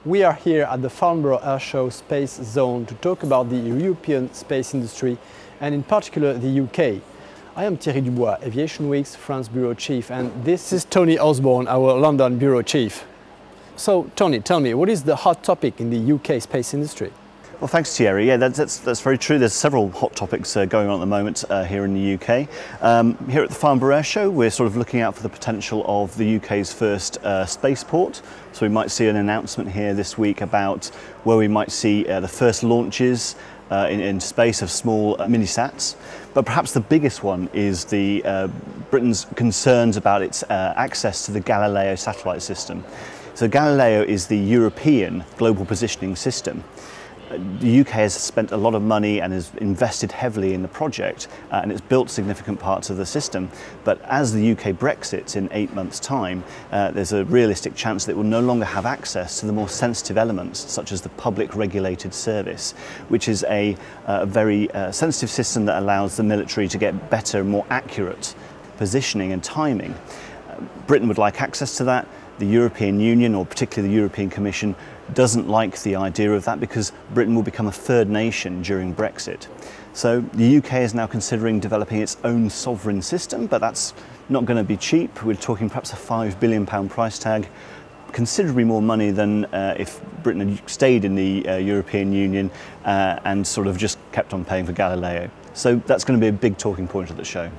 We are here at the Farnborough Airshow Space Zone to talk about the European space industry and in particular the UK. I am Thierry Dubois, Aviation Week's France Bureau Chief, and this is Tony Osborne, our London Bureau Chief. So Tony, tell me, what is the hot topic in the UK space industry? Well, thanks Thierry. Yeah, that's very true. There's several hot topics going on at the moment here in the UK. Here at the Farnborough Airshow, we're sort of looking out for the potential of the UK's first spaceport. So we might see an announcement here this week about where we might see the first launches in space of small mini-sats. But perhaps the biggest one is Britain's concerns about its access to the Galileo satellite system. So Galileo is the European global positioning system. The UK has spent a lot of money and has invested heavily in the project and it's built significant parts of the system. But as the UK Brexits in 8 months' time, there's a realistic chance that it will no longer have access to the more sensitive elements, such as the public regulated service, which is a very sensitive system that allows the military to get better and more accurate positioning and timing. Britain would like access to that. The European Union, or particularly the European Commission, doesn't like the idea of that because Britain will become a third nation during Brexit. So the UK is now considering developing its own sovereign system, but that's not going to be cheap. We're talking perhaps a £5 billion price tag, considerably more money than if Britain had stayed in the European Union and sort of just kept on paying for Galileo. So that's going to be a big talking point at the show.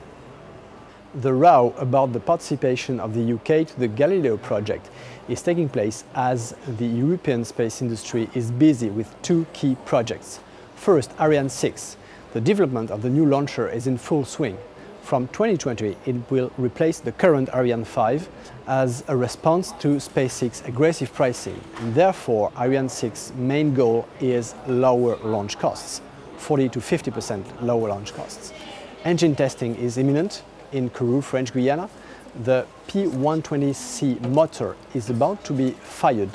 The row about the participation of the UK to the Galileo project is taking place as the European space industry is busy with two key projects. First, Ariane 6. The development of the new launcher is in full swing. From 2020, it will replace the current Ariane 5 as a response to SpaceX's aggressive pricing. And therefore, Ariane 6's main goal is lower launch costs, 40 to 50% lower launch costs. Engine testing is imminent. In Kourou, French Guiana, the P120C motor is about to be fired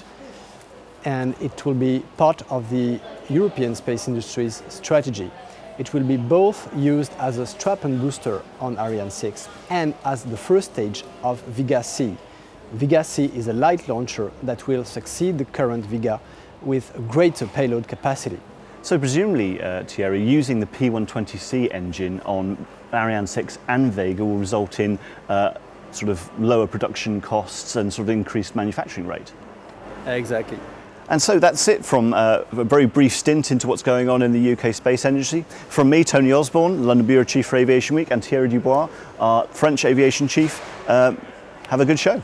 and it will be part of the European space industry's strategy. It will be both used as a strap and booster on Ariane 6 and as the first stage of Vega C. Vega C is a light launcher that will succeed the current Vega with greater payload capacity. So presumably, Thierry, using the P120C engine on Ariane 6 and Vega will result in sort of lower production costs and sort of increased manufacturing rate. Exactly. And so that's it from a very brief stint into what's going on in the UK space industry. From me, Tony Osborne, London Bureau Chief for Aviation Week, and Thierry Dubois, our French Aviation Chief. Have a good show.